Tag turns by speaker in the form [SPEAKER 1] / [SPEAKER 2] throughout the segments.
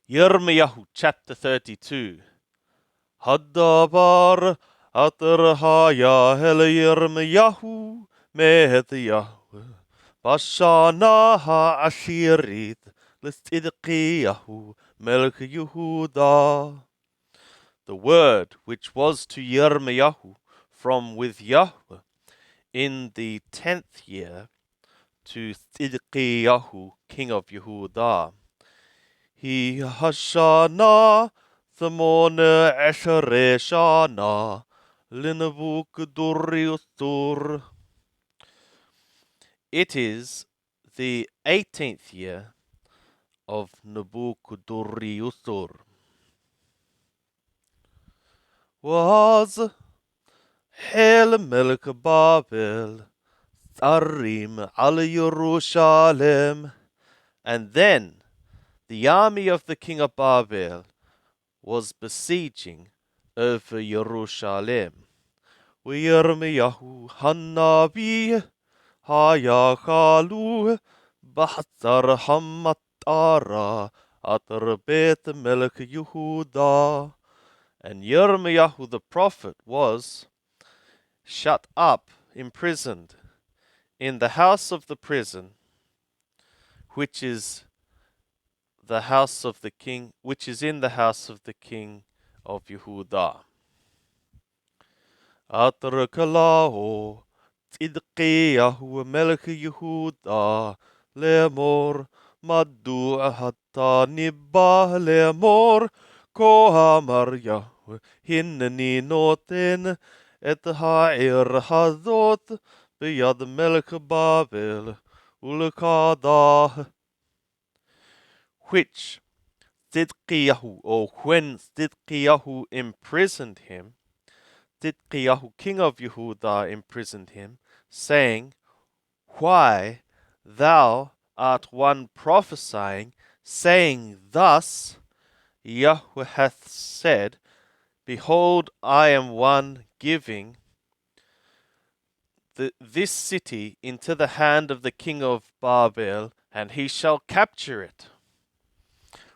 [SPEAKER 1] Yirmiyahu chapter 32. Haddabar atarhaya hel Yirmiyahu mehet Yahweh. Bashana ha-ashirit l'tzidqiyahu melech Yehuda. The word which was to Yirmiyahu from with Yahweh in the 10th year to Tzidqiyahu king of Yehuda. He hashana thamona eshere shana linavukduriuthur. It is the 18th year of Nebuchadnezzar. Was Hel Melech Babel Tzarim al Yerushalem. And then the army of the king of Babel was besieging over Jerusalem. Yirmiyahu Hanavi Hayachalu B'Hatzar Hamatara Atar Bet Melech Yehuda. And Yirmiyahu the prophet was shut up, imprisoned, in the house of the prison, which is the house of the king, which is in the house of the king of Yehuda. Atrakalahu Tzidqiyahu Melech Yehuda lemor Madu Hatta Nibah lemor Kohamar Yahweh Hinni noten et ha'ir hazot biyad Melech Babel ulkadah. Which Tzidqiyahu, or when Tzidqiyahu imprisoned him, Tzidqiyahu king of Yehuda imprisoned him, saying, Why thou art one prophesying, saying thus, Yahweh hath said, Behold, I am one giving this city into the hand of the king of Babel, and he shall capture it.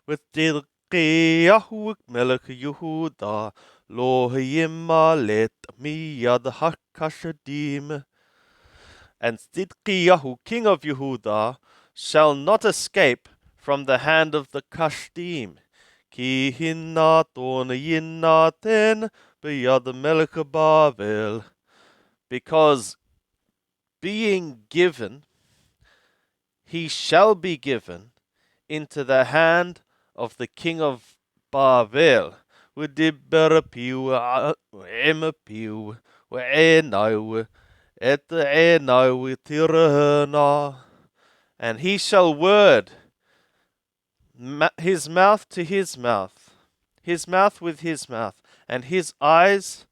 [SPEAKER 1] With Tzidqiyahu melech Yehuda lo yimalet miyad hakashadim. And Tzidqiyahu king of Yehuda shall not escape from the hand of the Kashdim. Ki hinnaton yinnaten biyad melech Babel. Because being given, he shall be given into the hand of the king of Babel. V'diber piu im piu v'enau et enau tirhana. And he shall word his mouth to his mouth with his mouth, and his eyes,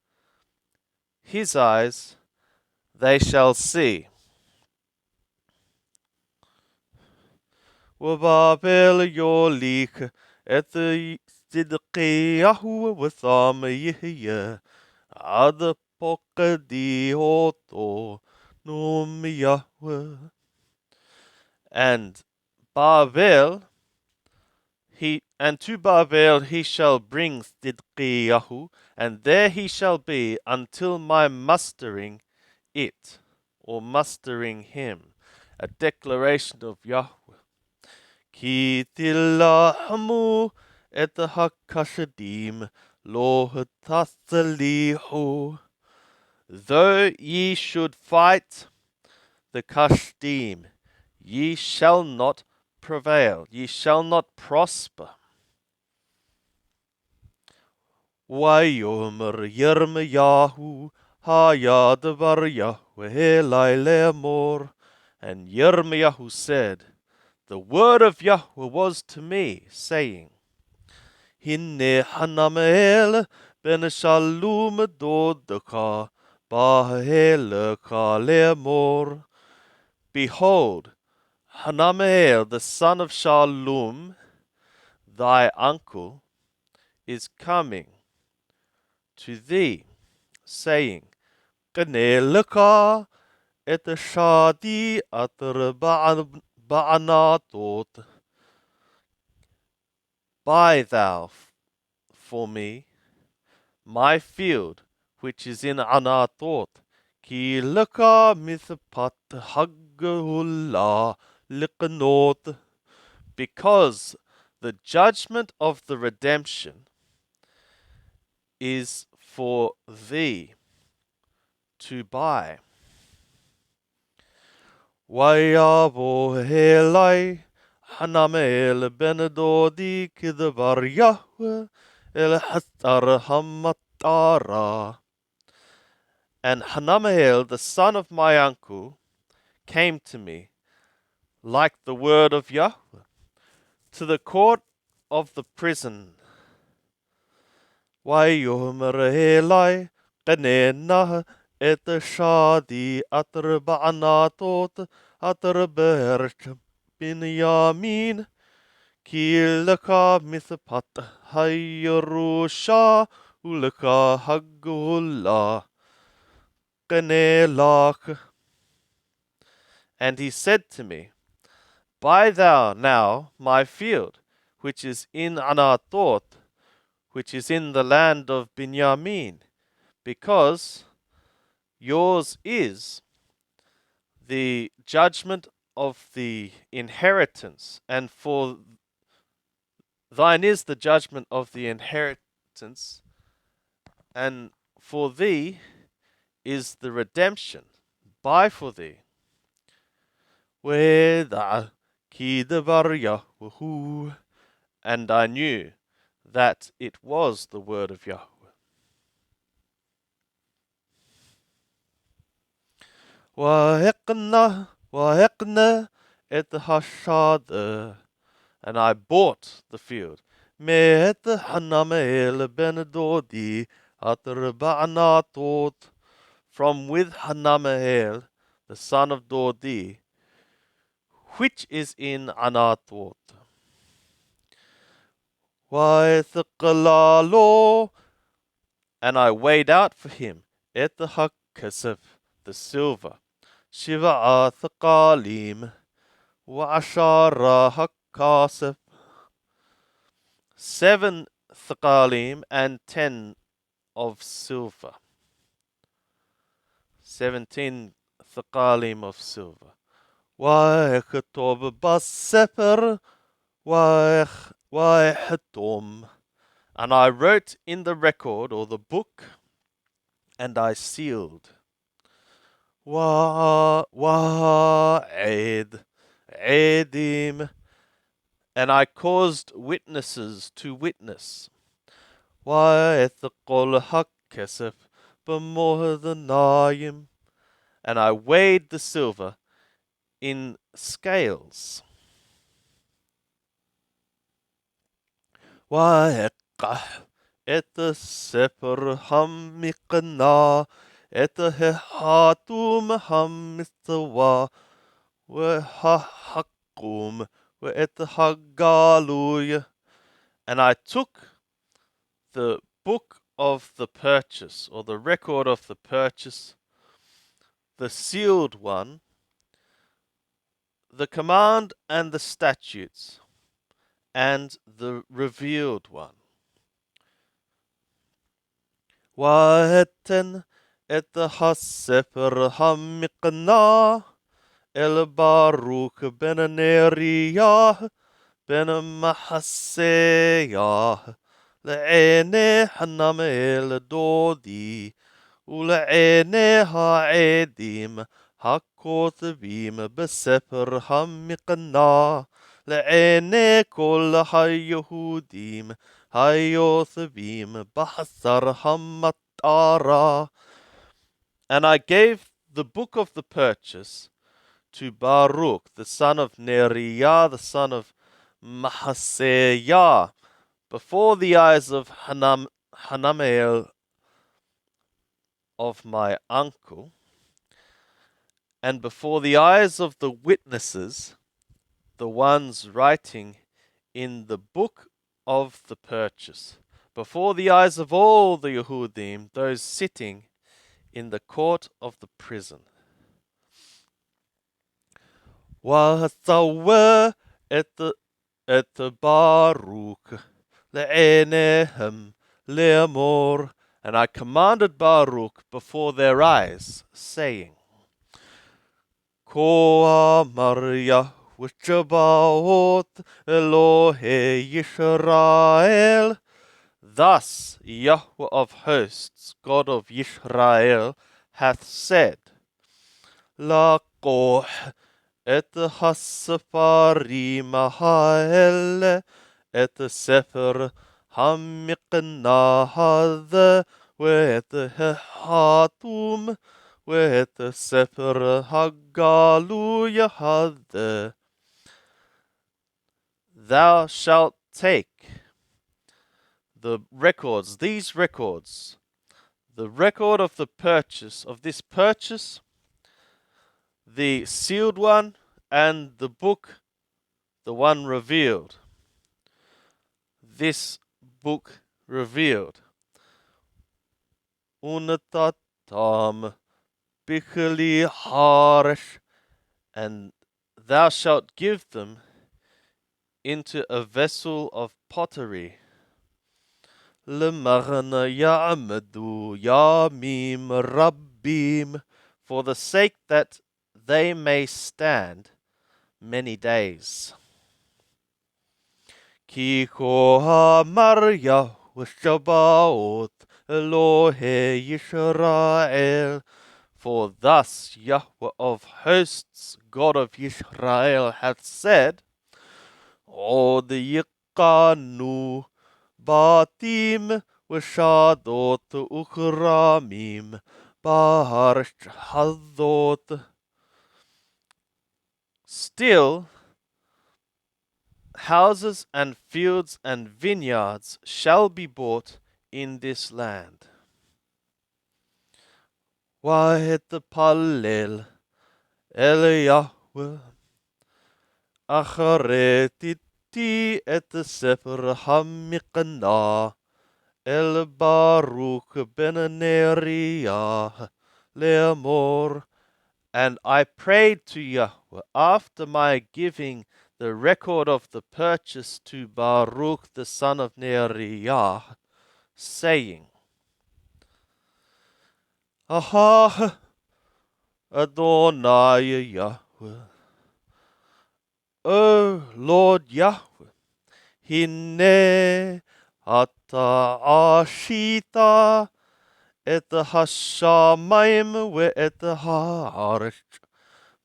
[SPEAKER 1] they shall see. V'Babel yolik et Tzidqiyahu v'tham yihye ad pokadi oto num Yahweh. And to Babel he shall bring Tzidqiyahu, and there he shall be until my mustering it, or mustering him. A declaration of Yahweh. Ki tilahamu et hakashadim lo tasalihu. Though ye should fight the Kashdim, ye shall not prevail, ye shall not prosper. Vayomer Yirmiyahu hayadvar Yahweh lai lemor. And Yirmiyahu said, The word of Yahweh was to me, saying, Hinne Hanamel ben Shalom dodaka baheleka lemor. Behold, Hanamel, the son of Shalom, thy uncle, is coming to thee, saying, Ganeleka et shadi atar ba'anatot Buy thou for me my field, which is in Anatot, ki lika mithpat haggulla likanot, because the judgment of the redemption is for thee to buy. Wayabo helai hanamel benedodi kidbar Yahweh el hatar hamatara. And Hanamael, the son of my uncle, came to me like the word of Yahweh to the court of the prison. Wayomer helai qanena et shadi atar ba'anatot atar berch bin yamin ki laka mithpat hayrusha ulaka hagula qanelak. And he said to me, buy thou now my field, which is in Anatot, which is in the land of Binyamin, because yours is the judgment of the inheritance, and for thine is the judgment of the inheritance, and for thee is the redemption. Buy for thee. Weda kidabar Yahweh. And I knew that it was the word of Yahweh. Wahekna et hashad, and I bought the field. Met Hanamael ben Dodi at Ba'anatot, from with Hanamael, the son of Dodi, which is in Anatot. Waethkalalo, and I weighed out for him et hakasef, the silver, shiva thakalim, wa hakasef, 7 thakalim and 10 of silver, 17 thakalim of silver. Waechatob baseper, waechatom, and I wrote in the record, or the book, and I sealed. Edim, and I caused witnesses to witness. Wa'ethqol hakesef b'mohdanayim, and I weighed the silver in scales. Wa'eqah et seper hamikna et hehatum hamitwa wehahakum et hagaluya. And I took the book of the purchase, or the record of the purchase, the sealed one, the command and the statutes, and the revealed one. Wa'eten et haseper hamikna el Baruch ben Neriyah ben Mahaseyah לעיני חנמאל דודי ולעיני העדים הכותבים בספר המקנה לעיני כל היהודים היושבים בחצר המטרה. And I gave the book of the purchase to Baruch, the son of Neriah, the son of Mahaseyah, before the eyes of Hanamael, of my uncle, and before the eyes of the witnesses, the ones writing in the book of the purchase, before the eyes of all the Yehudim, those sitting in the court of the prison. Wahatzaweh et Baruch, le'enehem le'amor. And I commanded Baruch before their eyes, saying, Ko amar Yahweh Tsebaot Elohe Yisrael. Thus Yahweh of hosts, God of Yisrael, hath said, Lakoh et hasafarim ha'ele et sefer hamikna hadhe ואת החתום ואת ספר הגלוי הזה. Thou shalt take the records, these records, the record of the purchase, of this purchase, the sealed one, and the book, the one revealed. This book revealed. Unatatam bichli harish, and thou shalt give them into a vessel of pottery. Lemachna ya'amadu yamim rabbim, for the sake that they may stand many days. Ki ko hamar Yahweh Shabaoth Elohe Yisrael, for thus Yahweh of hosts, God of Yisrael, hath said, Od yikanu batim v'shadot uchramim ba'aretz hazot. Still, houses and fields and vineyards shall be bought in this land. Va'etpalel el Yahweh Achareti et sefer hamikna el Baruch ben Neriah le'amor. And I prayed to Yahweh after my giving the record of the purchase to Baruch the son of Neriah, saying, Aha, Adonai Yahweh, O Lord Yahweh, Hine ata ashita et hashamayim ve'et haaretz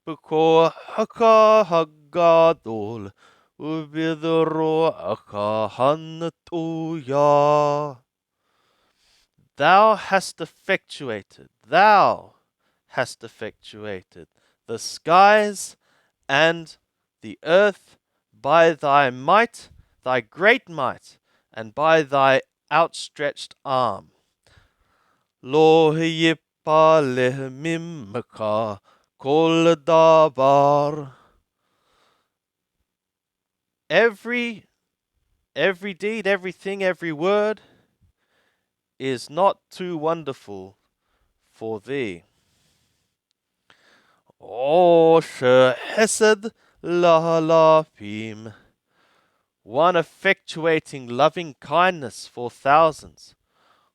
[SPEAKER 1] b'kochaka hagadol u'bidro'aka hantuya. Thou hast effectuated the skies and the earth by thy might, thy great might, and by thy outstretched arm. Lo yipaleh mimka kol davar. Every deed, everything, every word is not too wonderful for thee. O shehesed lahalafim, one effectuating loving kindness for thousands.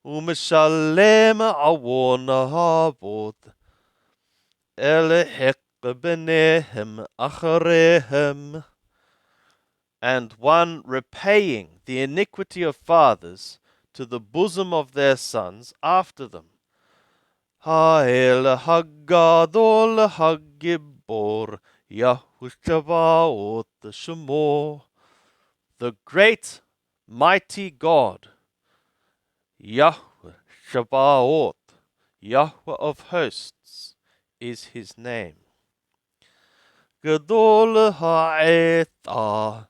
[SPEAKER 1] U'mishalem awon havod elehek benehem acharehem, and one repaying the iniquity of fathers to the bosom of their sons after them. Ha'el hagadol hagibor Yahushua Tsebaot Shemo, the great mighty God, Yahweh Tsebaot, Yahweh of hosts, is his name. Gadol ha'etah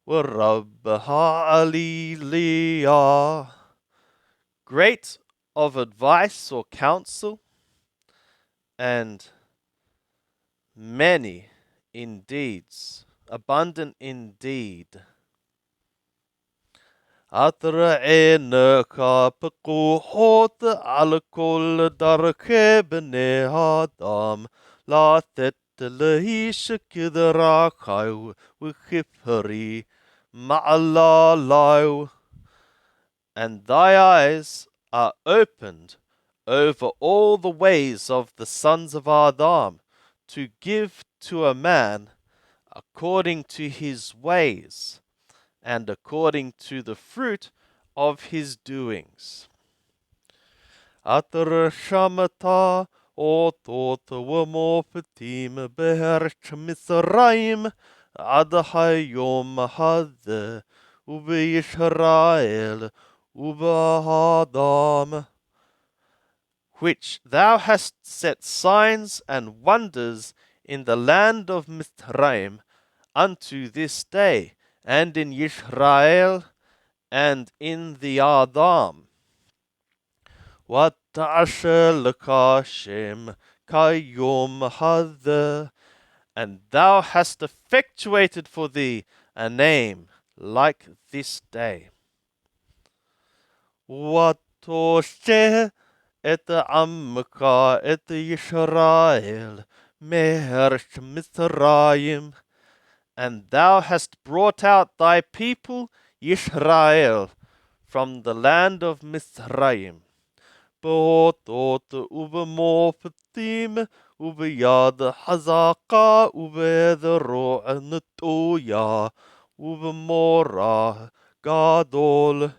[SPEAKER 1] v'rab ha'aliliyah, great of advice or counsel, and many in deeds, abundant in deed. Atra'eneka pekuhot al kol darke b'nei adam, latet lehish kidrachayu v'chifri ma'alalau, and thy eyes are opened over all the ways of the sons of Adam, to give to a man according to his ways, and according to the fruit of his doings. Atar shamata o tot wamo patim beherch Misraim ad hayom had ube Yisrael ube Adam, which thou hast set signs and wonders in the land of Mithraim unto this day, and in Yisrael, and in the Adam. Wata'asher l'kashem kayom hadeh, and thou hast effectuated for thee a name like this day. Watoshe et amka et Yisrael mehersh Mithraim, and thou hast brought out thy people Yisrael from the land of Mithraim. Botot ubemorphatim ubeyad hazaka ubedro anatoya ubemora gadol,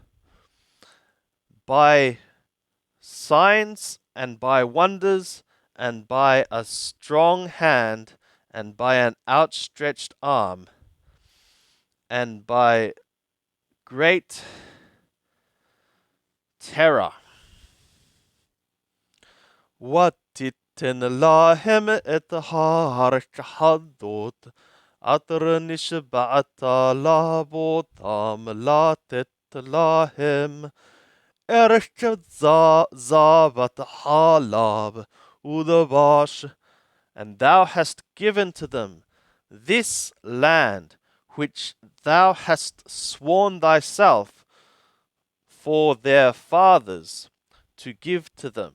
[SPEAKER 1] by signs and by wonders and by a strong hand and by an outstretched arm and by great terror. Watiten lahem et harshadot atar nishba'ata labotam latet lahem ershad zavat halab udabash, and thou hast given to them this land which thou hast sworn thyself for their fathers to give to them,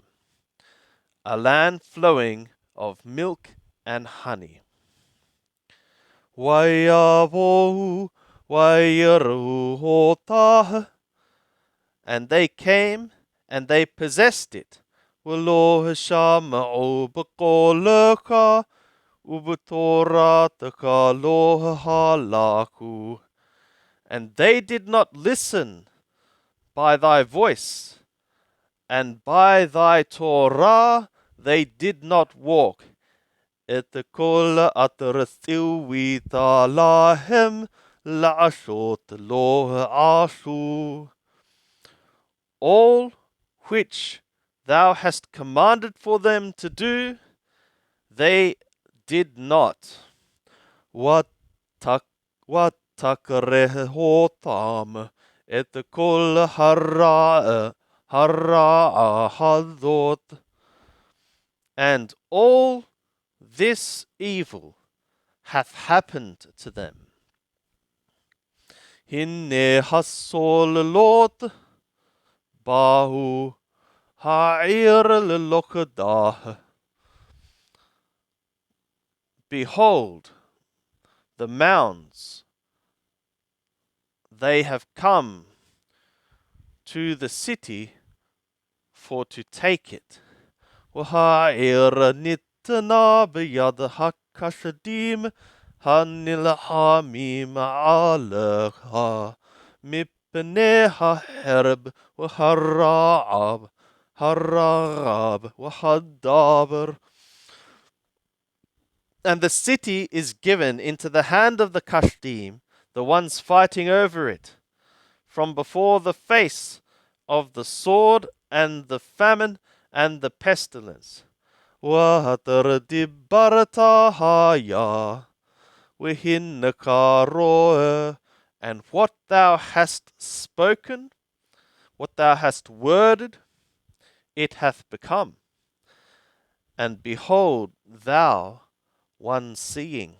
[SPEAKER 1] a land flowing of milk and honey. Wayavohu wayeruhotah, and they came and they possessed it. V'lo hashama'u b'koleka u'b'torateka lo halaku, and they did not listen by thy voice, and by thy Torah they did not walk. Et kol atrasiwita lahem la'ashot lo ashu, all which thou hast commanded for them to do, they did not. Watakrehhotam et kol hara'a hadot, and all this evil hath happened to them. Hinne hasol lot bahu ha'ir l'lokadah, behold, the mounds, they have come to the city for to take it. Waha'ir nitna b'yad ha'kashadim ha'nilhamim alecha mipnei ha'herb w'hara'ab w'hadaber. And the city is given into the hand of the Kashdim, the ones fighting over it, from before the face of the sword and the famine and the pestilence. Wa'atar dibarta haya w'ihinnaka ro'eh, and what thou hast spoken, what thou hast worded, it hath become. And behold, thou one seeing.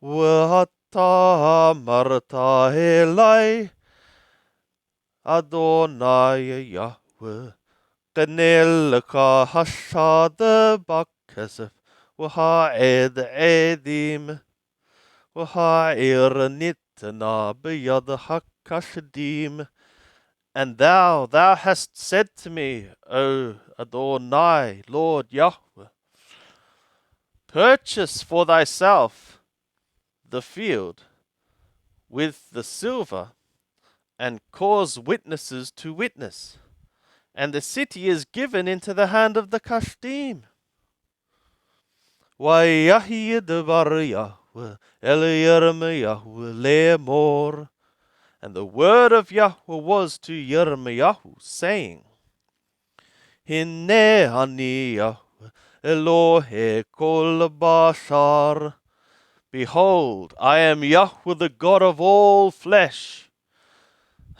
[SPEAKER 1] Wa'ata marta elai Adonai Yahweh Qanelka hashad bakasef waha'ed edim وهائر نتنا بيد hakashadim. And thou hast said to me, O Adonai, Lord Yahweh, purchase for thyself the field with the silver, and cause witnesses to witness. And the city is given into the hand of the Kashdim. Wayahi devar Yahweh el Yirmiyahu le'emor. And the word of Yahweh was to Yirmiyahu, saying, Hinne ani Yahweh Elohe kol bashar. Behold, I am Yahweh, the God of all flesh.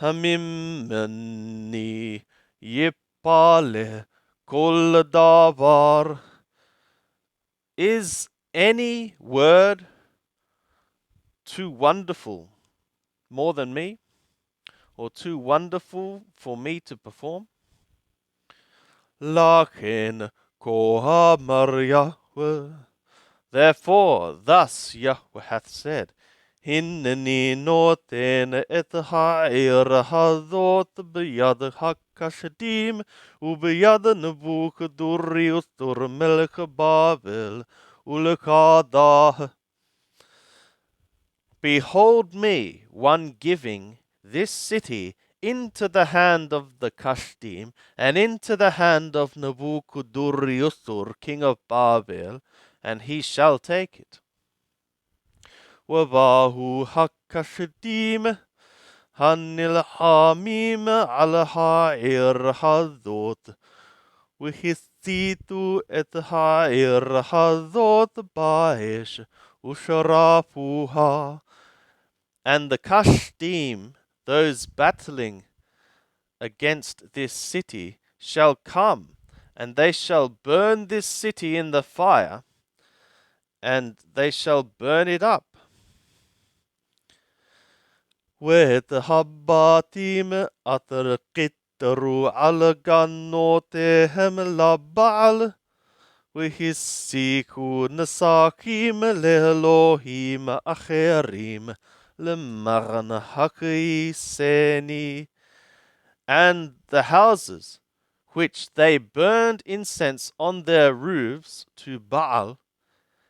[SPEAKER 1] Hamimni yipale kol davar. Is any word too wonderful more than me, or too wonderful for me to perform? Lachen kohamar Yahweh. Therefore, thus Yahweh hath said, Hinneni noten et ha'ir hazot b'yad hakashadim u'b'yad Nebuchadnezzar melech Babel ulekadah. Behold me, one giving this city into the hand of the Kashdim, and into the hand of Nebuchadnezzar, king of Babel, and he shall take it. Wabahu hakashadim hanilhamim al ha'ir hazot, v'hithitu et ha'ir hazot ba'esh usharafuha. And the Kashdim, those battling against this city, shall come, and they shall burn this city in the fire, and they shall burn it up. وَتَحَبَّاتِمْ أَتَرْقِتَرُ عَلَى قَنُّوتِهِمْ لَبَعْلِ وَهِسِّكُ نَسَاكِيمْ لِإِلَهِيمْ أَخَرِيمْ لِمَغْنَ حَقِيسَنِي. And the houses which they burned incense on their roofs to Baal,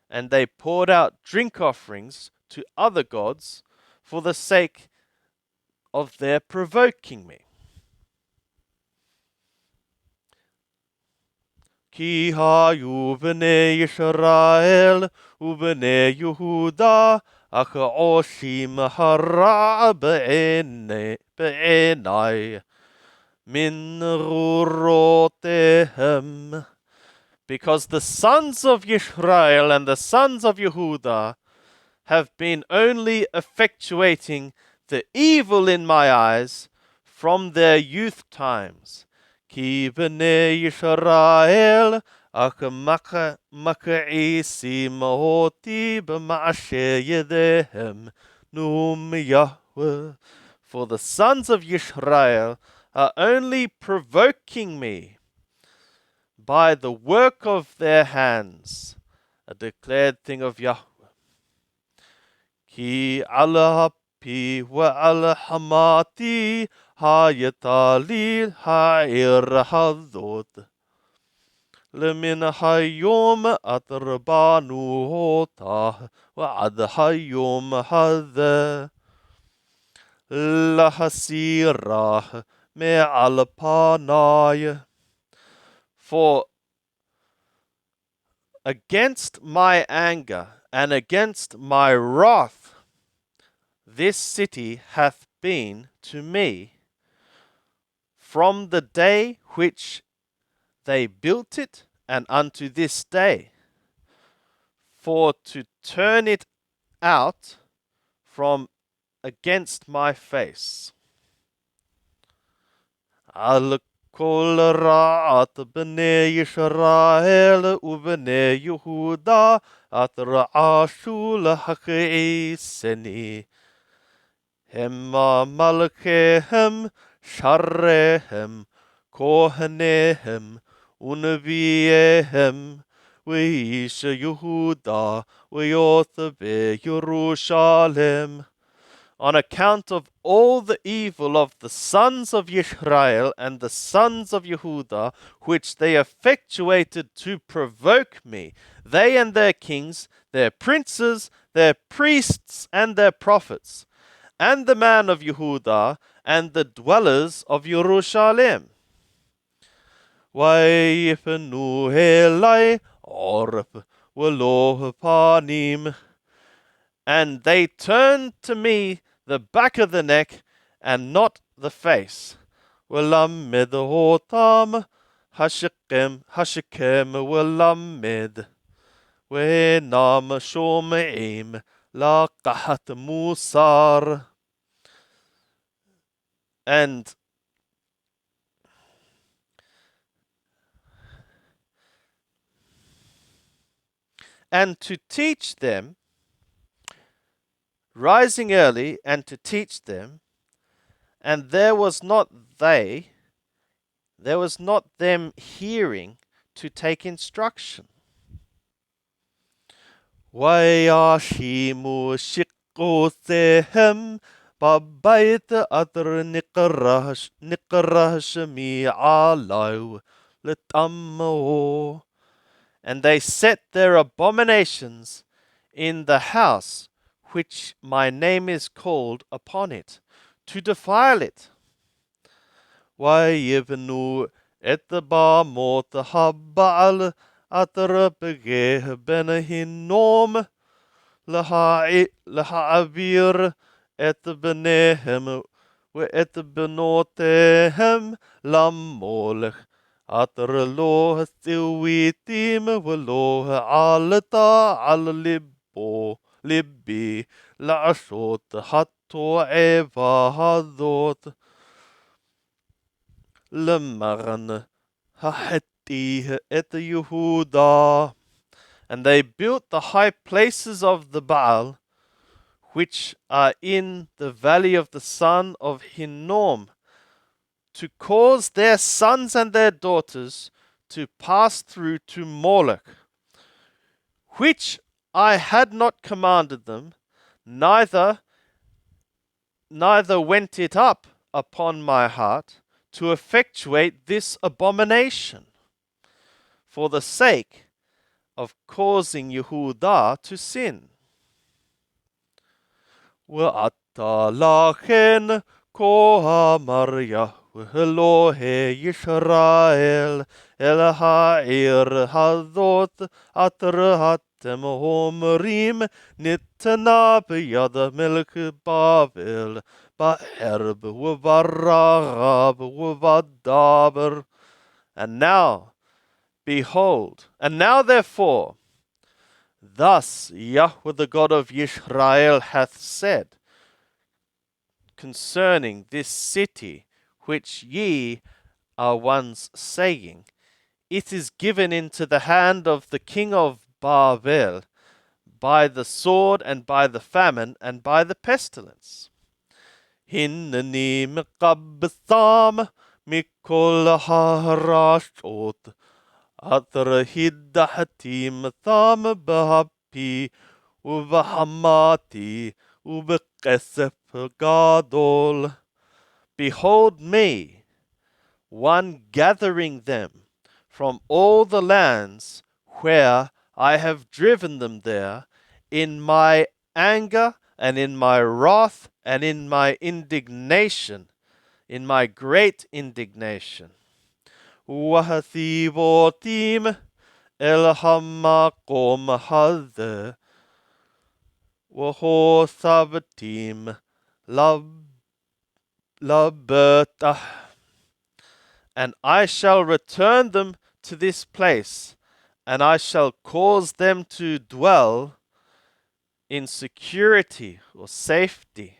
[SPEAKER 1] and they poured out drink offerings to other gods for the sake of their provoking me. Ki hayu b'nei Yisrael u'b'nei Yehuda ach oshim hara b'einai min rurotehem. Because the sons of Yisrael and the sons of Yehuda have been only effectuating the evil in my eyes from their youth times. Ki b'nei Yisrael ach mak'isim oti b'ma'aseh yedehem num Yahweh. For the sons of Yisrael are only provoking me by the work of their hands, a declared thing of Yahweh. Ki ala hapi wa ala hamati hayatali ha'ir hazot. Lemin hayom atrabanu hota wa ad hayom hadeh. Lahasirah me al panay. For against my anger and against my wrath this city hath been to me from the day which they built it and unto this day, for to turn it out from against my face. Al kol ra'at b'nei Yisrael u'b'nei Yehuda at ra'ashu l'hak'iseni. Hema malkehem, sharehem, kohanehem, uneviyehem, ואיש יהודה, ויותר בירושלם. On account of all the evil of the sons of Israel and the sons of Yehuda, which they effectuated to provoke me, they and their kings, their princes, their priests, and their prophets, and the man of Yehuda, and the dwellers of Jerusalem. ויפנו אלי עורף ולא פנים. And they turned to me the back of the neck and not the face. ולמד אותם השכם ולמד. ואינם שומעים לקחת מוסר. And to teach them, rising early and to teach them, and there was not them hearing to take instruction. וישימו שיקותיהם בבית אשר נקרא שמי עליו לטמאו. And they set their abominations in the house which my name is called upon it, to defile it. ויבנו את במות הבעל אשר בגה בן הינום להעביר את בניהם ואת בנותיהם למולך. אשר לא ציוויתים ולא העלתה על ליבי לעשות התועבה הזאת. למען החטיא את יהודה. And they built the high places of the Baal, which are in the valley of the son of Hinnom, to cause their sons and their daughters to pass through to Moloch, which I had not commanded them, neither went it up upon my heart to effectuate this abomination, for the sake of causing Yehudah to sin. ועתה לכן כה אמר יהוה אלוהי ישראל אל העיר הזאת אשר אתם אומרים ניתנה ביד מלך בבל בערב וברעב ובדבר. And now, behold, and now therefore, thus Yahweh the God of Israel hath said concerning this city which ye are once saying, it is given into the hand of the king of Babel by the sword and by the famine and by the pestilence. הנני מקבצם מכל הרשות אשר הדחתי אותם באפי ובחמתי ובכסף גדול. Behold me, one gathering them from all the lands where I have driven them there, in my anger and in my wrath and in my indignation, in my great indignation. והסיבותים אל המקום הזה, והוספתים לבטח. And I shall return them to this place, and I shall cause them to dwell in security or safety.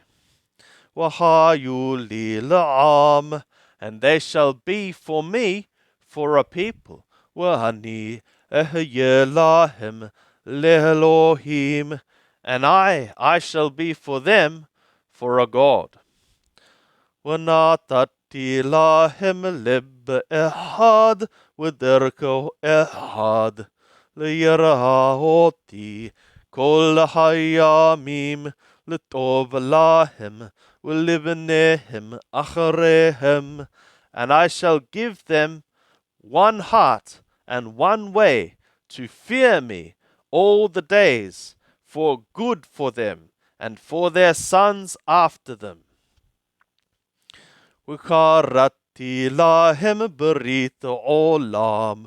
[SPEAKER 1] وَهَيُّ لِي لَعَامٍ, and they shall be for me for a people. وَأَنِي أَهْيَ لَهِمْ لِإِلَهِيمٍ, and I shall be for them for a God. ונתתי להם לב אחד ודרך אחד, ליראה אותי כל הימים לטוב להם ולבניהם אחריהם. And I shall give them one heart and one way to fear me all the days, for good for them and for their sons after them. וקראתי להם ברית עולם,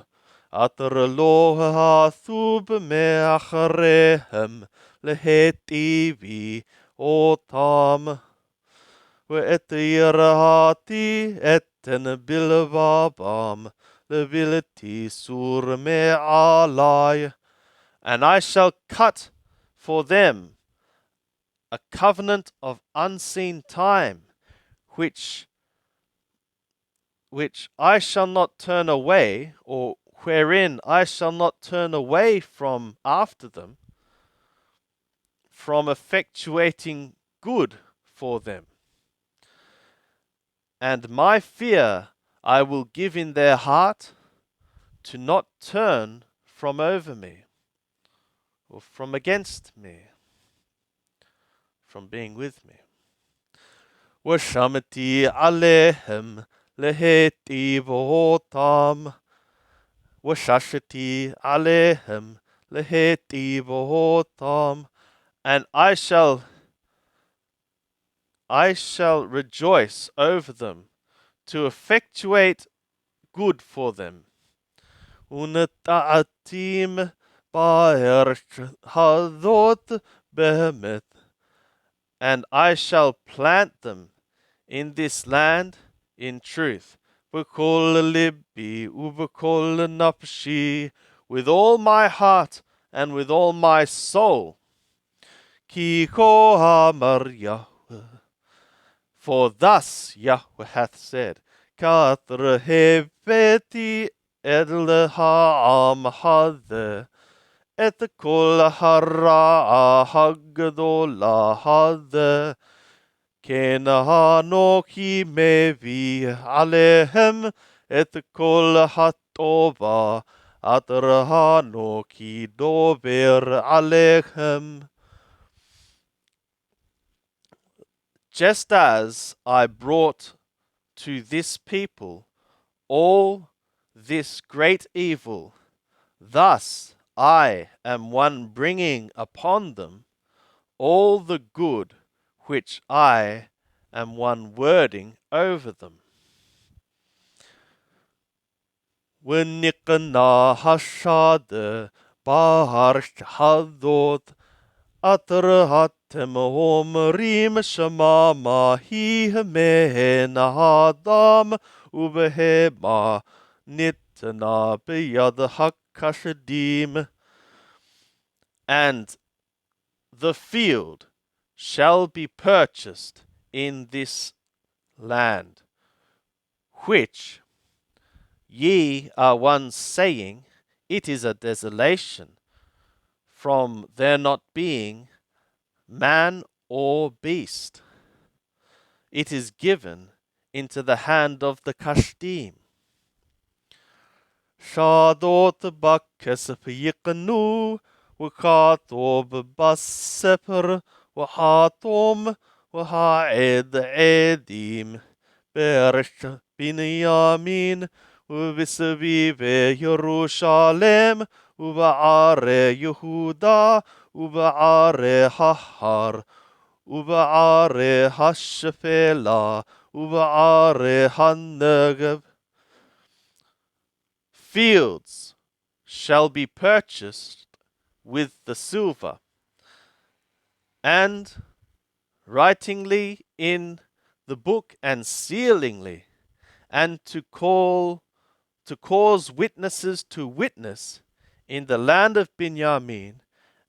[SPEAKER 1] אשר לא עשו מאחריהם להיטיבי אותם. ואת יראתי אתן בלבבם, לבלתי סור מעלי. And I shall cut for them a covenant of unseen time, which I shall not turn away, or wherein I shall not turn away from after them, from effectuating good for them. And my fear I will give in their heart, to not turn from over me, or from against me, from being with me. ושמתי עליהם להיטיב אותם, וששתי עליהם להיטיב אותם, and I shall rejoice over them, to effectuate good for them. ונטעתים בארץ הזאת באמת, and I shall plant them in this land in truth, בכל ליבי ובכל נפשי, with all my heart and with all my soul. כי כה אמר Yahweh, for thus Yahweh hath said, כאשר הבאתי אל העם הזה את כל הרעה הגדולה הזה, כן אנוכי מביא עליהם את כל הטובה אשר אנוכי דובר עליהם. Just as I brought to this people all this great evil, thus I am one bringing upon them all the good which I am one wording over them. ונקנה השד בארץ הזאת, אשר אתם אומרים שממה היא מעין האדם ובהמה ניתנה ביד החשדים. And the field shall be purchased in this land, which ye are once saying, it is a desolation, from there not being man or beast. It is given into the hand of the Kashdim. שדות בכסף יקנו, וכתוב בספר, וחתום, והעד עדים, בארץ בנימין, ובסביב ירושלם, ובערי יהודה, ובערי ההר, ובערי השפלה, ובערי הנגב. Fields shall be purchased with the silver, and writingly in the book and sealingly, and to cause witnesses to witness in the land of Binyamin,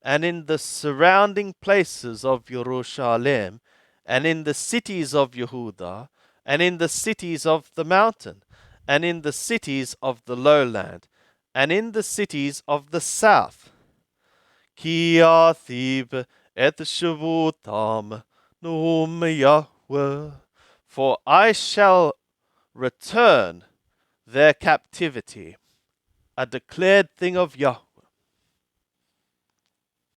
[SPEAKER 1] and in the surrounding places of Jerusalem, and in the cities of Yehuda, and in the cities of the mountain, and in the cities of the lowland, and in the cities of the south. Ki athib et shavutam num Yahweh, for I shall return their captivity, a declared thing of Yahweh.